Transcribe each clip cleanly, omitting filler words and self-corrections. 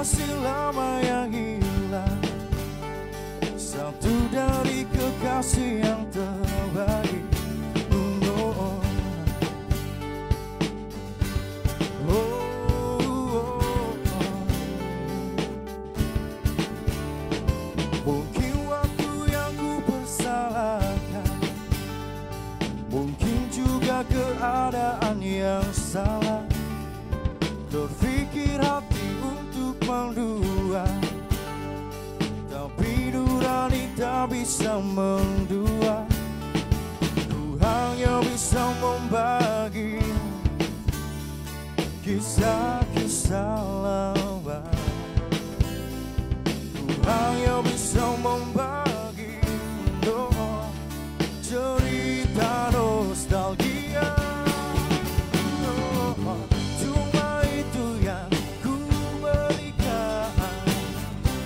kekasih lama yang hilang, satu dari kekasih yang terbaik. Mungkin waktu yang ku persalahkan, mungkin juga keadaan yang salah. Terfikir hati untuk mendua, tapi nurani tak bisa mendua. Ku hanya bisa membagi kisah-kisah lama. Ku hanya bisa membagi cerita nostalgia. Cuma itu yang ku berikan,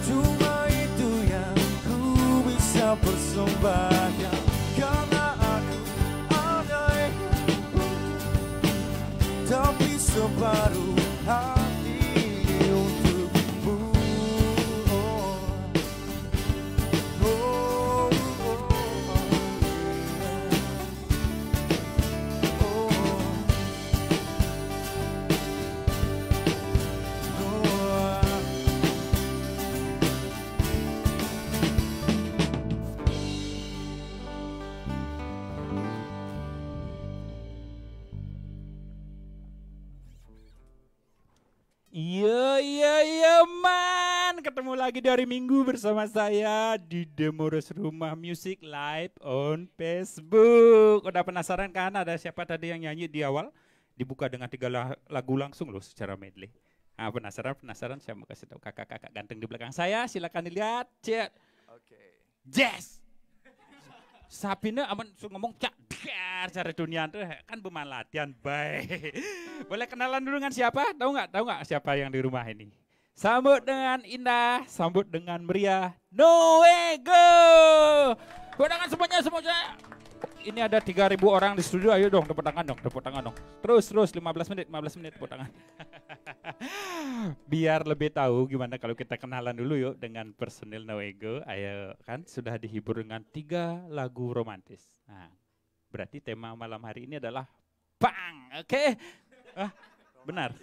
cuma itu yang ku bisa persembahkan. Karena aku ada yang tapi separuh hati untukmu. Iya man, ketemu lagi di hari Minggu bersama saya di Demorus Rumah Music Live on Facebook. Udah penasaran kan ada siapa tadi yang nyanyi di awal? Dibuka dengan 3 lagu langsung loh secara medley. Nah, penasaran saya mau kasih tahu kakak-kakak ganteng di belakang saya, silakan dilihat. Cek. Oke. Yes. Sapine aman ngomong cak cara dunia tuh kan beman latihan baik. Boleh kenalan dulu dengan siapa? Tahu nggak siapa yang di rumah ini? Sambut dengan indah, sambut dengan meriah. Noego. Godangan semuanya. Ini ada 3.000 orang di studio, ayo dong tepuk tangan dong. Terus 15 menit tepuk tangan. Biar lebih tahu gimana kalau kita kenalan dulu yuk dengan personil Noego. Ayo kan sudah dihibur dengan 3 lagu romantis. Nah, berarti tema malam hari ini adalah bang, oke? Benar.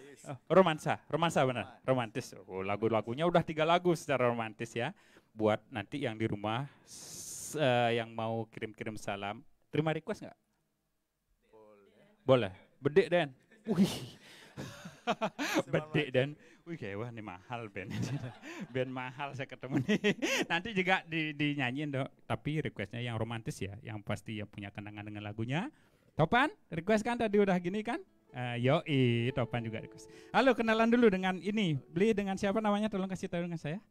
Romansa benar. Romantis. Oh, lagu-lagunya udah 3 lagu secara romantis ya. Buat nanti yang di rumah yang mau kirim-kirim salam. Terima request nggak? Boleh. Bedek Dan. Wih. Bedek Dan. Wih kayak wah ini mahal band. Band mahal saya ketemu nih. Nanti juga dinyanyiin dong. Tapi requestnya yang romantis ya. Yang pasti yang punya kenangan dengan lagunya. Topan, request kan tadi udah gini kan? Yoi, Topan juga request. Halo, kenalan dulu dengan ini. Beli dengan siapa namanya? Tolong kasih tahu dengan saya.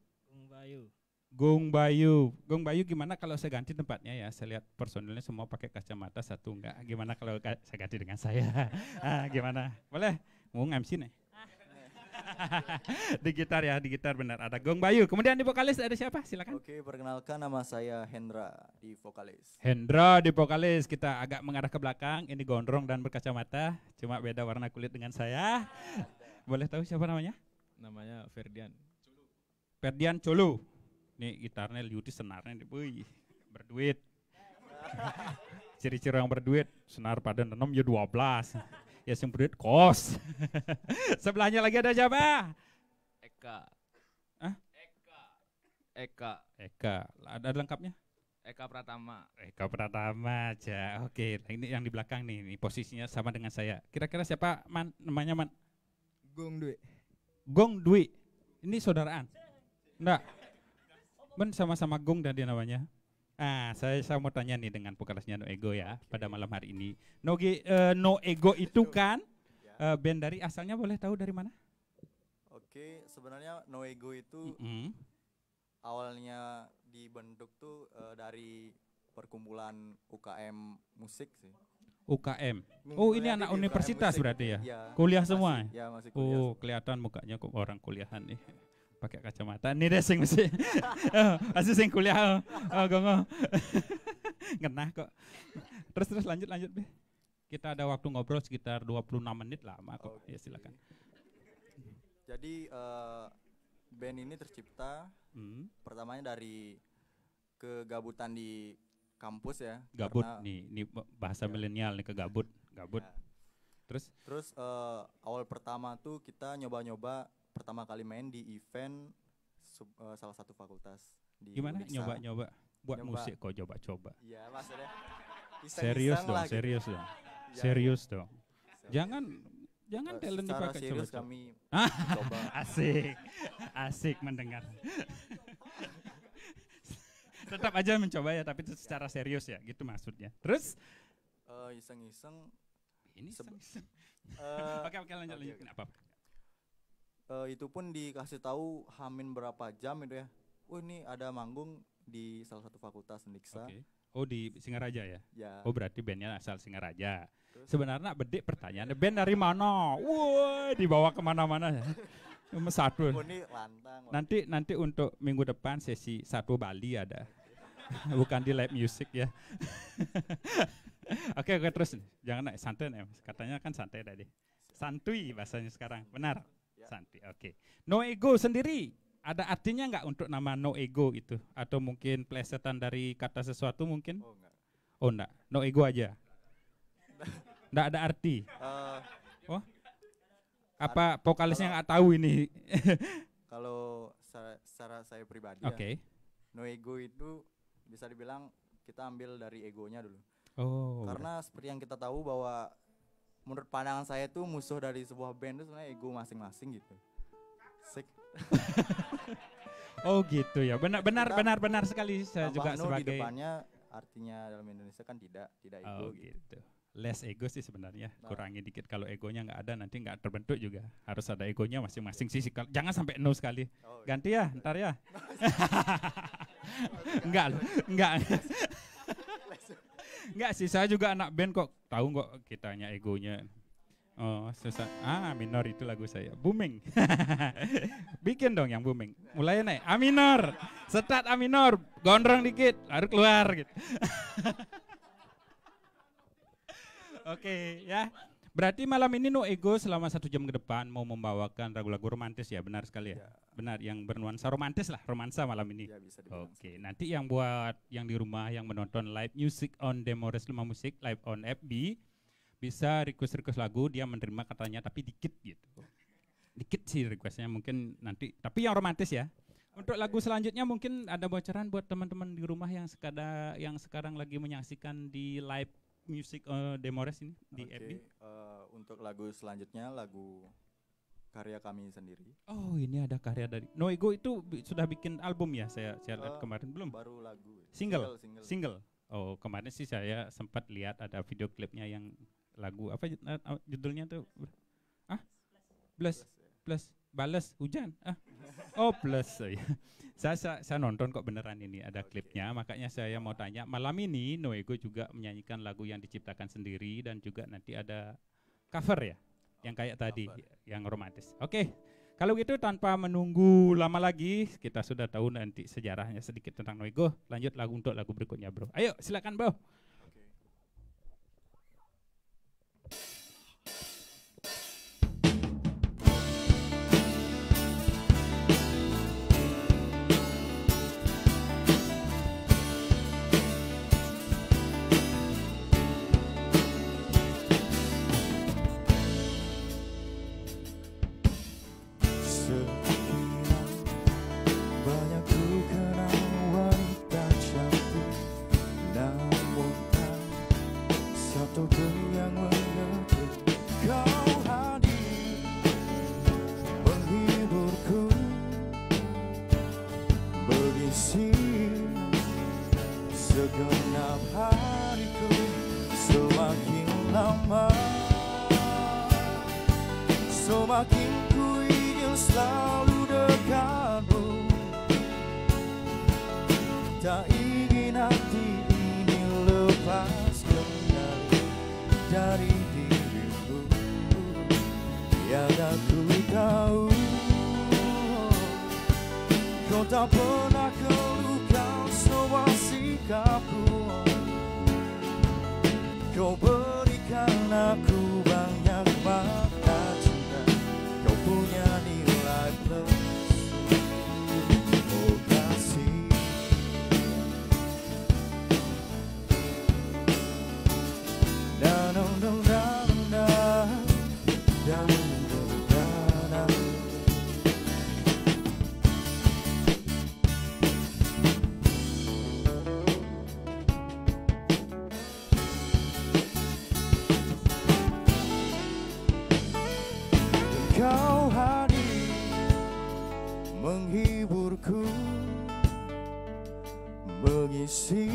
Gung Bayu gimana kalau saya ganti tempatnya ya? Saya lihat personilnya semua pakai kacamata, satu enggak. Gimana kalau saya ganti dengan saya? Gimana? Boleh? Mau MC nih? Di gitar benar. Ada Gung Bayu. Kemudian di vokalis ada siapa? Silakan. Oke, perkenalkan nama saya Hendra di vokalis. Hendra di vokalis. Kita agak mengarah ke belakang. Ini gondrong dan berkacamata. Cuma beda warna kulit dengan saya. Boleh tahu siapa namanya? Namanya Ferdian. Ferdian Colo. Nih gitarnya liuti, senarnya berduit. Ciri-ciri yang berduit, senar pada 6 ya 12. Ya yang berduit kos. Sebelahnya lagi ada siapa? Eka. Hah? Eka. Ada lengkapnya? Eka Pratama aja. Oke, ini yang di belakang nih, ini posisinya sama dengan saya. Kira-kira siapa man namanya man? Gong Dwi. Ini saudaraan? Enggak. Ben sama-sama Gong dan dia namanya. Saya mau tanya nih dengan vokalisnya Noego ya pada malam hari ini. Noego itu kan band dari asalnya boleh tahu dari mana? Oke, sebenarnya Noego itu awalnya dibentuk tuh dari perkumpulan UKM musik sih. UKM. Oh ini anak universitas berarti ya? Ya? Kuliah semua? Masih kuliah. Oh kelihatan mukanya kok orang kuliahan nih. Pakai kacamata. Ini deh sing mesti. Masih sing kuliah. Gongo. Ngenah kok. Terus lanjut Be. Kita ada waktu ngobrol sekitar 26 menit lama kok. Ya silakan. Jadi Band ini tercipta pertamanya dari kegabutan di kampus ya. Gabut karena, nih bahasa milenial nih gabut. ya. Terus awal pertama tuh kita nyoba-nyoba pertama kali main di event salah satu fakultas di Gimana Uniksa. nyoba-nyoba buat Nyoba. musik kok coba-coba. Iya, maksudnya Serius iseng-iseng dong, lah gitu. serius dong. Ya, Serius dong. serius. Jangan talent Secara dipakai serius coba-coba. kami Ah, coba. Asik mendengar. Tetap aja mencoba ya, tapi itu secara serius ya, gitu maksudnya. Terus Iseng-iseng ini Sebe- iseng-iseng. eh, Oke, lanjut. oke. Nggak apa-apa. itu pun dikasih tahu hamin berapa jam itu ya. Oh, ini ada manggung di salah satu fakultas Uniksa. Oke. Oh, di Singaraja ya? Ya. Oh, berarti bandnya asal Singaraja. Terus Sebenarnya bedik pertanyaannya, band dari mana? Wah, dibawa kemana-mana ya. Cuma satu. oh, ini lantang. Nanti untuk minggu depan sesi satu Bali ada. Bukan di live music ya. Oke, terus nih. Jangan naik santai nih. Katanya kan santai tadi. Santuy bahasanya sekarang. Benar? Ya. Santuy. Oke. No Ego sendiri ada artinya nggak untuk nama No Ego itu? Atau mungkin plesetan dari kata sesuatu mungkin? Oh, enggak. Oh enggak. No Ego aja. Enggak ada arti. Eh, Apa vokalisnya nggak tahu ini? kalau secara saya pribadi Oke. ya, no ego itu bisa dibilang kita ambil dari egonya dulu. Oh. Karena seperti yang kita tahu bahwa menurut pandangan saya tuh musuh dari sebuah band itu sebenarnya ego masing-masing gitu. Oh gitu ya. Benar Kita benar sekali. Saya Tambah juga no di sebagai depannya artinya dalam Indonesia kan tidak ego oh gitu. gitu. Less ego sih sebenarnya. Nah. Kurangi dikit, kalau egonya nggak ada nanti nggak terbentuk juga. Harus ada egonya masing-masing sih. Jangan sampai no sekali. Oh, Ganti ya, ntar ya. Enggak loh, enggak. Enggak sih, saya juga anak band kok. Tahu kok kitanya egonya. Oh, susah. Minor itu lagu saya. Booming. Bikin dong yang booming. Mulai naik. A minor. Start A minor. Gondrong dikit, baru keluar gitu. Oke, ya. Berarti malam ini No Ego selama 1 jam ke depan mau membawakan lagu-lagu romantis ya, benar sekali ya? Ya. Benar, yang bernuansa romantis lah, romansa malam ini. Ya, bisa dibilang. Oke, nanti yang buat yang di rumah yang menonton live music on Demores Luma Musik live on FB bisa request lagu, dia menerima katanya tapi dikit gitu. Dikit sih requestnya mungkin nanti, tapi yang romantis ya. Untuk lagu selanjutnya mungkin ada bocoran buat teman-teman di rumah yang sekarang lagi menyaksikan di live music Demores ini di Oke, FB. untuk lagu selanjutnya lagu karya kami sendiri. Oh, ini ada karya dari No Ego itu sudah bikin album ya, saya lihat kemarin belum? Baru lagu. Single. Oh, kemarin sih saya sempat lihat ada video klipnya yang lagu apa judulnya tuh? Plus balas hujan. Oh, plus. Oh, ya. Saya nonton kok beneran ini ada klipnya, makanya saya mau tanya malam ini No Ego juga menyanyikan lagu yang diciptakan sendiri dan juga nanti ada cover ya, yang kayak tadi, yang romantis. Oke, kalau gitu tanpa menunggu lama lagi, kita sudah tahu nanti sejarahnya sedikit tentang No Ego. Lanjut untuk lagu berikutnya, bro. Ayo, silakan, bro. Banyak ku kenal wanita cantik, namun tak satu pun yang mengerti. Kau hadir menghiburku, berisi segenap hariku. Semakin lama, semakin ku ingin selalu dekatmu. Tak ingin hati ini lepas kendali dari dirimu. Yang aku tahu, kau tak pernah keluhkan semua sikapku. Kau berikan aku banyak makna cinta. Kau punya nilai plus aku mengisi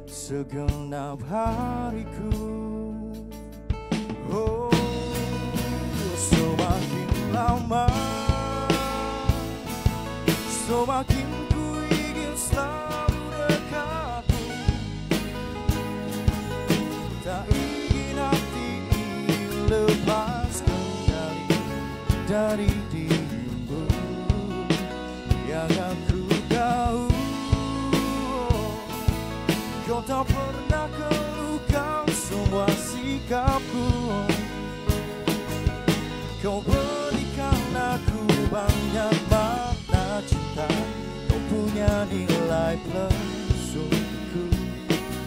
segenap hariku. Oh, semakin lama semakin ku ingin selalu dekatmu. Tak ingin hati ini lepas kendali dari dirimu yang aku tahu. Kau tak pernah keluhkan semua sikapku. Kau berikan aku banyak makna cinta. Kau punya nilai plus untukku.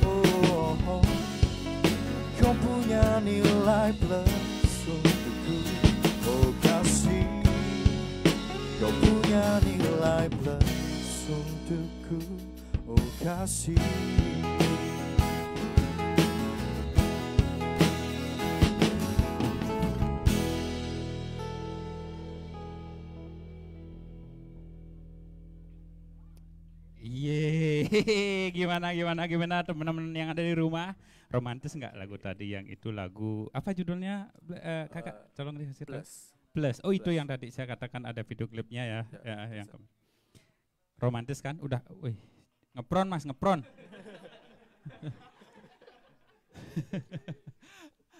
Oh, oh. Kau punya nilai plus untukku. Oh kasih, kau punya nilai plus untukku. Oh kasih. Gimana teman-teman yang ada di rumah, romantis nggak lagu tadi? Yang itu lagu apa judulnya, kakak? Tolong dikasih tahu. Plus. Oh itu yang tadi saya katakan ada video klipnya ya, yang romantis kan? Udah, wih, ngepron mas, ngepron.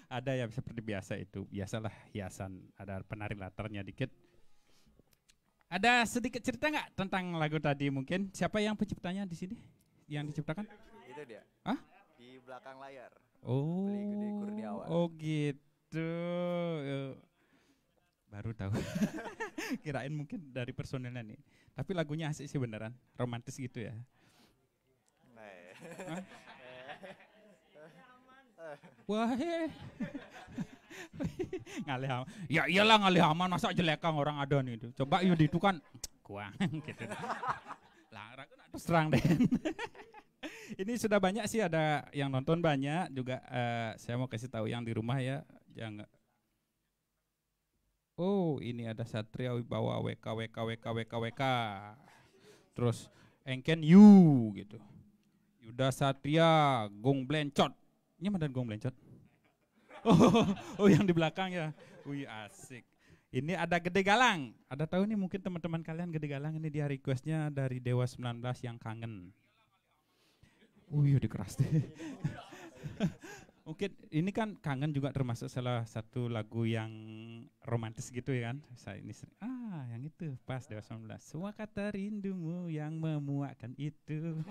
Ada ya seperti biasa itu, biasalah hiasan, ada penari latarnya dikit. Ada sedikit cerita nggak tentang lagu tadi mungkin? Siapa yang penciptanya di sini? Yang diciptakan? Itu dia. Hah? Di belakang layar. Oh. Beli Gede Kurniawan. Oh gitu. Baru tahu. Kirain mungkin dari personelnya nih. Tapi lagunya asik sih beneran, romantis gitu ya. Hah? Wah, ngalih aman. Ya iyalah ngalih aman, masa jelekang orang ada nih itu. Coba yuk itu kan kuang gitu. Lah aku nak terus terang deh. Ini sudah banyak sih, ada yang nonton banyak juga. Saya mau kasih tahu yang di rumah ya, jangan. Oh ini ada Satria Wibawa WK. Terus Engken Yu gitu. Yuda Satria Gong Blencot. Ini mana Gong Blencot? Oh yang di belakang ya. Wih asik. Ini ada Gede Galang. Ada tahu nih mungkin teman-teman kalian Gede Galang ini dia requestnya dari Dewa 19 yang kangen. Wih dikeras deh. Mungkin ini kan kangen juga termasuk salah satu lagu yang romantis gitu ya kan. Saya ini yang itu pas Dewa 19. Semua kata rindumu yang memuakkan itu.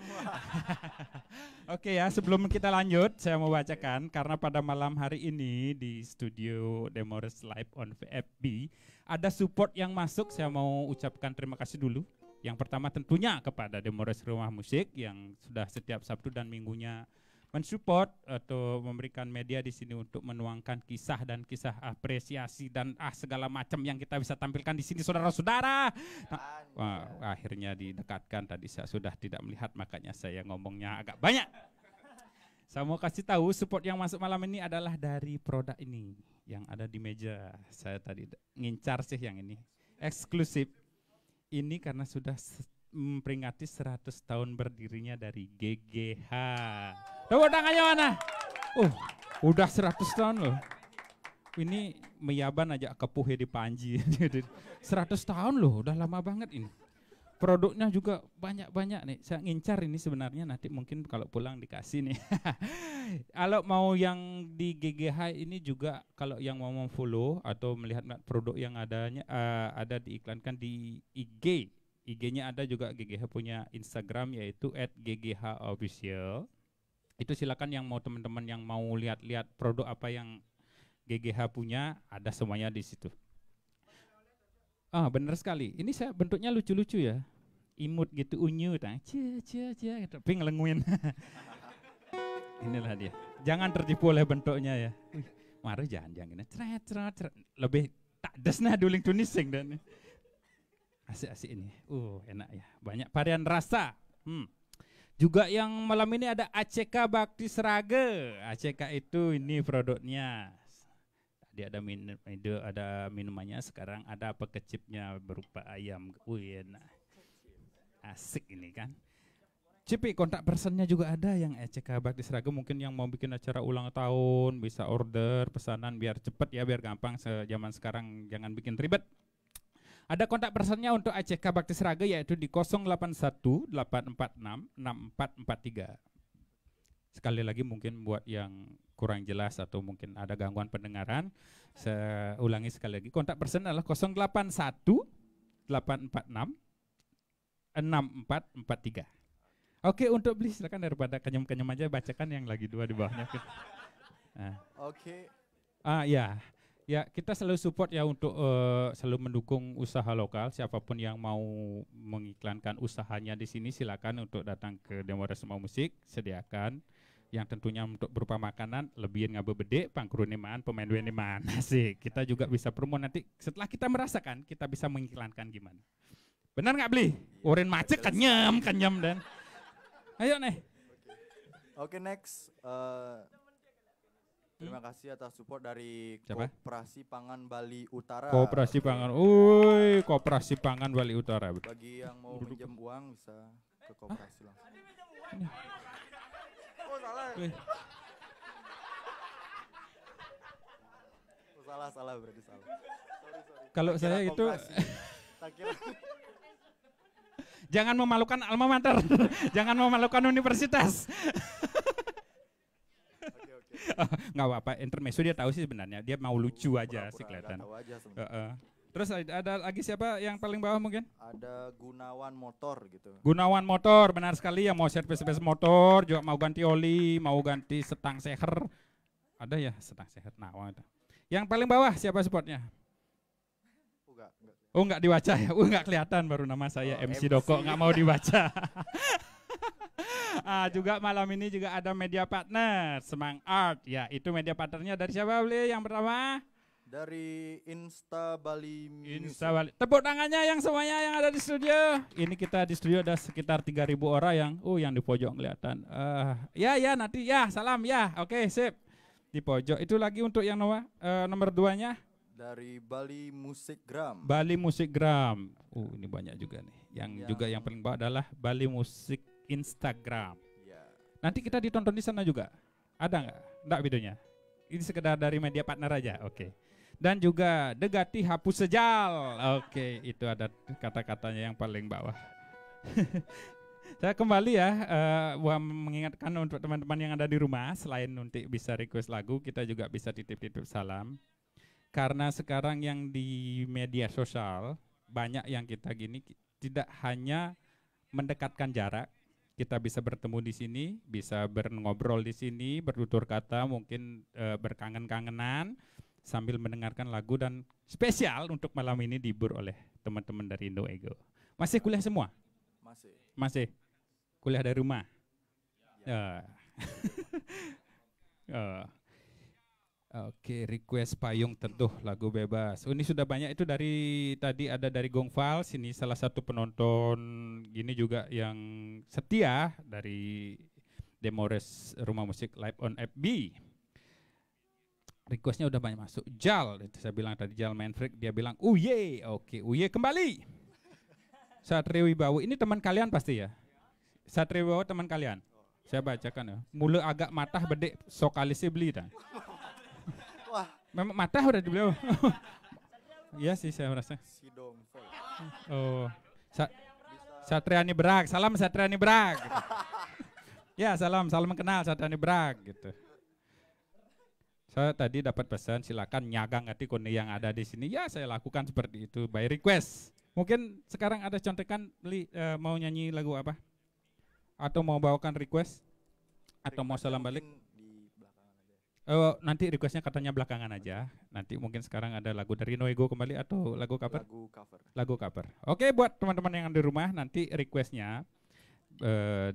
Oke ya, sebelum kita lanjut saya mau bacakan karena pada malam hari ini di studio Demores Live on VFB ada support yang masuk. Saya mau ucapkan terima kasih dulu. Yang pertama tentunya kepada Demores Rumah Musik yang sudah setiap Sabtu dan Minggunya mensupport atau memberikan media di sini untuk menuangkan kisah dan kisah apresiasi dan segala macam yang kita bisa tampilkan di sini saudara-saudara. Akhirnya didekatkan, tadi saya sudah tidak melihat makanya saya ngomongnya agak banyak. Saya mau kasih tahu support yang masuk malam ini adalah dari produk ini yang ada di meja. Saya tadi ngincar sih yang ini eksklusif. Ini karena sudah memperingati 100 tahun berdirinya dari GGH. Tepuk tangannya mana? Udah 100 tahun loh. Ini meyaban aja kepuhe di Panji. 100 tahun loh, udah lama banget ini. Produknya juga banyak-banyak nih. Saya ngincar ini sebenarnya nanti mungkin kalau pulang dikasih nih. Kalau mau yang di GGH ini juga kalau yang mau follow atau melihat produk yang adanya ada diiklankan di IG. IG-nya ada juga, GGH punya Instagram yaitu @ggh_official. Itu silakan yang mau teman-teman yang mau lihat-lihat produk apa yang GGH punya, ada semuanya di situ. Benar sekali. Ini saya bentuknya lucu-lucu ya. Imut gitu, unyu, tapi ngelenguin. Inilah dia. Jangan tertipu oleh bentuknya ya. Maru jangan ceret. Lebih tak desna duling tunising dan asik-asik ini. Enak ya. Banyak varian rasa. Juga yang malam ini ada ACK Bakti Seraga. ACK itu ini produknya. Tadi Dia ada minumannya, sekarang ada apa kecipnya berupa ayam. Wih, enak. Asik ini kan. Cipi, kontak personnya juga ada yang ECK Bakti Seragam, mungkin yang mau bikin acara ulang tahun bisa order pesanan biar cepet ya, biar gampang. Zaman sekarang jangan bikin ribet. Ada kontak personnya untuk ACK Bakti Seragam yaitu di 081 846 6443. Sekali lagi mungkin buat yang kurang jelas atau mungkin ada gangguan pendengaran, saya ulangi sekali lagi, kontak person adalah 081 846 6443. Oke, untuk beli silakan, daripada kenyam-kenyam aja bacakan yang lagi 2 di bawahnya. Nah. Oke. Ya. Ya, kita selalu support ya untuk selalu mendukung usaha lokal. Siapapun yang mau mengiklankan usahanya di sini silakan untuk datang ke Demores Rumah Musik, sediakan yang tentunya untuk berupa makanan, lebihin ngabe bedek, pangkruniman, pemain weniman. Asik. Kita juga bisa promo nanti setelah kita merasakan, kita bisa mengiklankan gimana. Benar nggak beli? Urin macet kenyam dan. Ayo nih. Oke, next. Terima kasih atas support dari Siapa? Koperasi Pangan Bali Utara. Koperasi Pangan. Koperasi Pangan Bali Utara. Bagi yang mau minjem uang bisa ke koperasi langsung. Oh, salah. Salah berarti salah. Sorry. Kalau saya itu Tak kira. jangan memalukan alma mater. Jangan memalukan universitas. Nggak apa-apa, intermezzo dia tahu sih sebenarnya. Dia mau lucu aja sih kelihatan. Terus ada lagi siapa yang paling bawah mungkin? Ada Gunawan Motor gitu. Gunawan Motor, benar sekali ya, mau servis motor, juga mau ganti oli, mau ganti setang seher. Ada ya setang seher. Nah, itu. Yang paling bawah siapa supportnya? Enggak dibaca ya. Enggak kelihatan, baru nama saya MC Doko, enggak mau dibaca. Juga malam ini juga ada media partner Semang Art. Ya, itu media partnernya dari siapa beli? Yang pertama? Dari Insta Bali Music. Insta Bali. Tepuk tangannya yang semuanya yang ada di studio. Ini kita di studio ada sekitar 3.000 orang yang di pojok kelihatan. Ya nanti ya, salam ya. Oke, sip. Di pojok. Itu lagi untuk yang nomor 2-nya. Dari Bali Musikgram. Bali Musikgram. Ini banyak juga nih. Yang juga yang paling bawah adalah Bali Musik Instagram. Ya. Nanti kita ditonton di sana juga. Ada nggak? Nggak videonya? Ini sekedar dari media partner aja. Oke. Dan juga Degati Hapus Sejal. Oke, itu ada kata-katanya yang paling bawah. Saya kembali ya, mengingatkan untuk teman-teman yang ada di rumah, selain nanti bisa request lagu, kita juga bisa titip-titip salam. Karena sekarang yang di media sosial, banyak yang kita gini, tidak hanya mendekatkan jarak, kita bisa bertemu di sini, bisa ngobrol di sini, bertutur kata, mungkin berkangen-kangenan, sambil mendengarkan lagu, dan spesial untuk malam ini dihibur oleh teman-teman dari Indo Ego. Masih kuliah semua? Masih. Kuliah dari rumah? Ya. Oke, request Payung Teduh, lagu bebas. Ini sudah banyak, itu dari tadi ada dari Gong Vals, ini salah satu penonton gini juga yang setia dari Demores Rumah Musik Live on FB. Requestnya udah banyak masuk. Jal, itu saya bilang tadi Jal Manfred, dia bilang Uye, oke, Uye kembali. Satria Wibawa, ini teman kalian pasti ya? Satria Wibawa teman kalian? Saya bacakan ya. Mula agak matah bedek, sokalisnya beli dah. Wah, memang matah udah beliau. Iya sih saya merasa. Oh, Satriani Brag, salam Satriani Brag. Gitu. Ya salam kenal Satriani Brag gitu. Saya tadi dapat pesan silakan nyagang hati kone yang ada di sini. Ya saya lakukan seperti itu by request. Mungkin sekarang ada contekan beli mau nyanyi lagu apa? Atau mau bawakan request? Atau mau salam balik? Nanti requestnya katanya belakangan aja. Nanti mungkin sekarang ada lagu dari Noego kembali atau lagu cover? Lagu cover. Oke, buat teman-teman yang di rumah nanti requestnya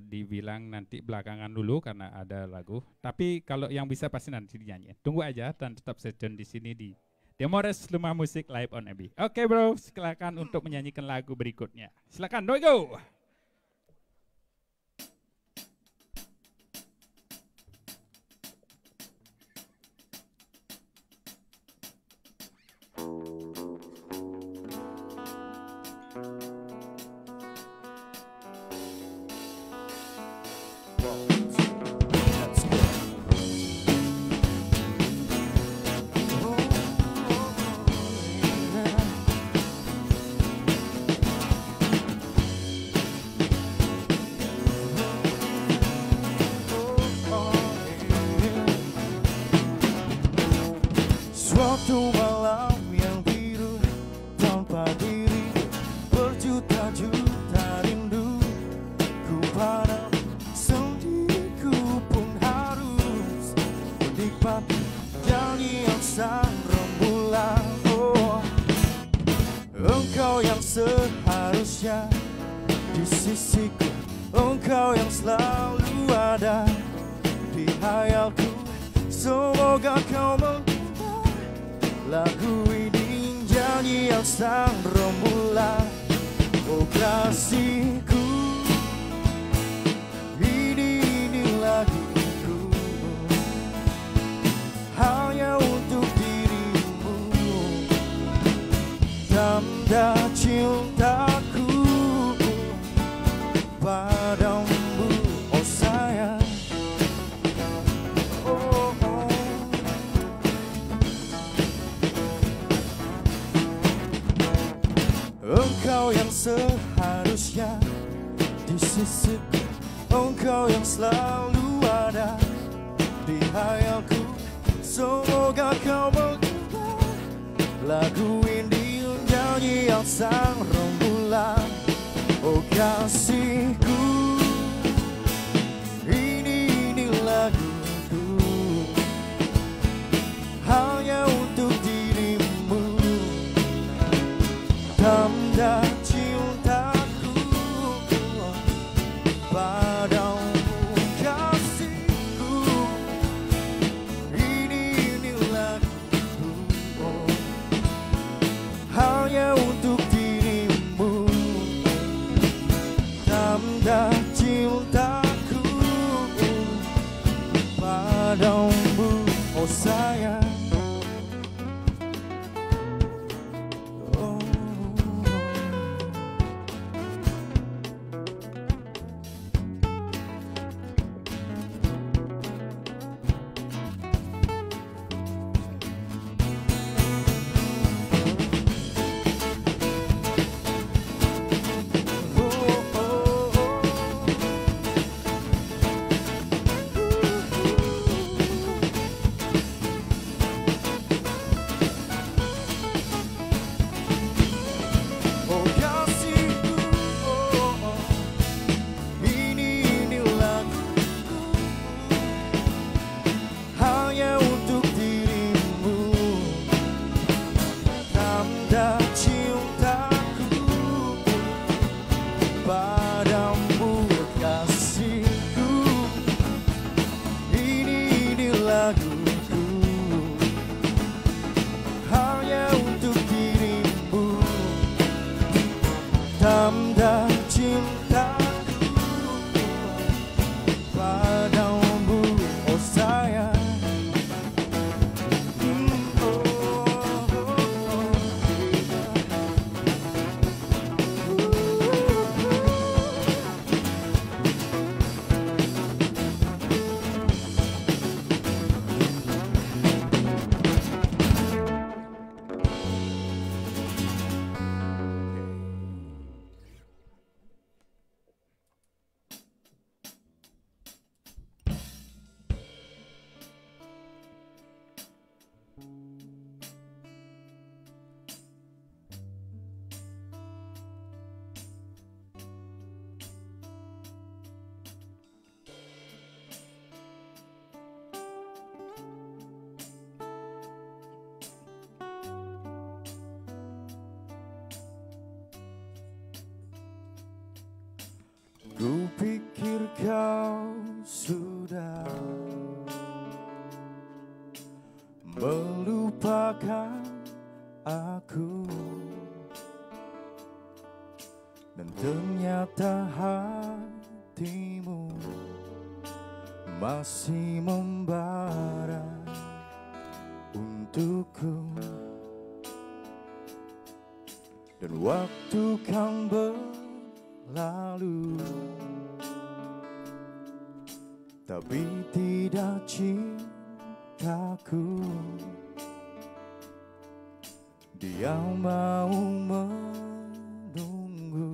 dibilang nanti belakangan dulu karena ada lagu. Tapi kalau yang bisa pasti nanti dinyanyi. Tunggu aja dan tetap stay di sini di Demores Rumah Musik Live on FB. Oke bro, silakan untuk menyanyikan lagu berikutnya. Silakan Noego. Suatu malam yang biru tanpa diri, berjuta-juta rindu ku padam, sendiriku pun harus menikmati nyanyian sang rembulan. Oh, engkau yang seharusnya di sisiku, engkau yang selalu ada di hayalku. Semoga kau mendengar lagu ini, nyanyian sang rembulan. Oh kasihku, ini laguku, hanya untuk dirimu, tanda cintaku padamu, oh sayang. Engkau yang seharusnya di sisiku, engkau yang selalu ada di hayalku. Semoga kau mendengar lagu ini, nyanyian sang rembulan. Oh kasihku, ini laguku, hanya untuk dirimu, tanda cintaku padamu. Kasihku, ini laguku, oh, hanya untuk dirimu, tanda cintaku padamu, oh sayang. Tanda cintaku padamu, oh sayang. Ku pikir kau sudah melupakan aku, dan ternyata hatimu masih membara untukku. Dan waktu kan berlalu, tapi tidak cintaku. Dia mau menunggu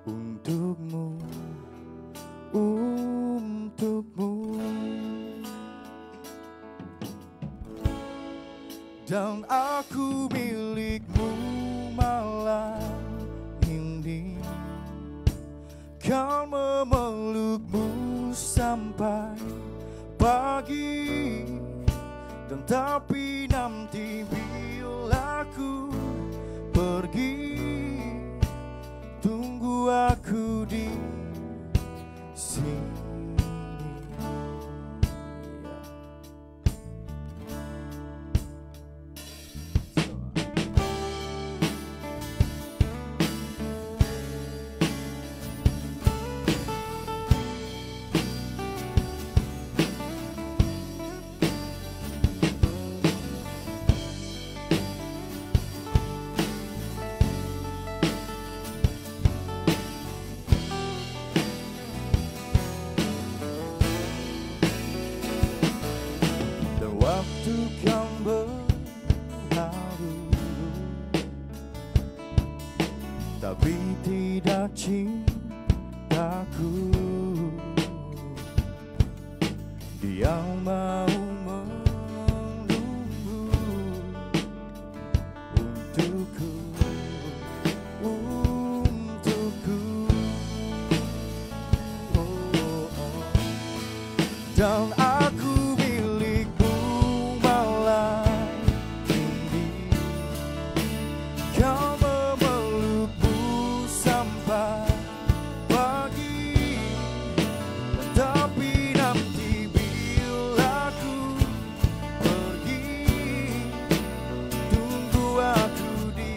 untukmu, untukmu. Dan aku milikmu malam ini. Kau memelukmu sampai pagi. Dan tapi nanti bila aku pergi, tunggu aku di sini. Dan waktu kan berlalu, tapi tidak cintaku. Dia mau menunggu untukku, untukku. Dan aku milikmu malam ini. Kau memelukku sampai pagi. Tapi nanti bila aku pergi, tunggu aku di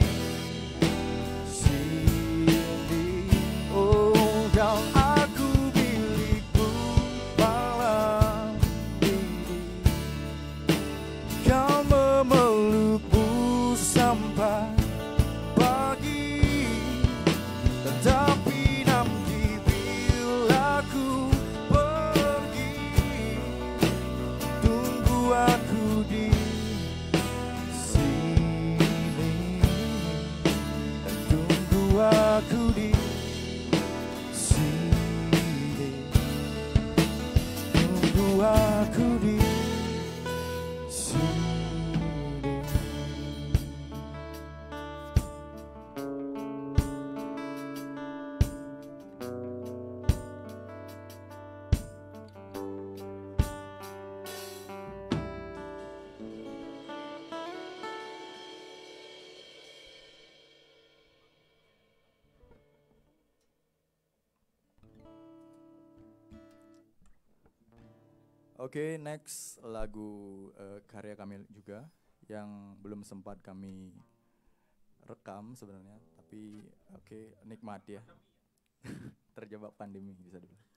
sini. Oh, dan aku milikmu malam ini. Kau memelukku sampai pagi. Tetapi nanti bila aku pergi, tunggu aku di sini. Tunggu aku di sini. Tunggu aku di sini. Oke, next lagu karya kami juga yang belum sempat kami rekam sebenarnya, tapi oke, nikmati ya. Terjebak pandemi bisa dibilang.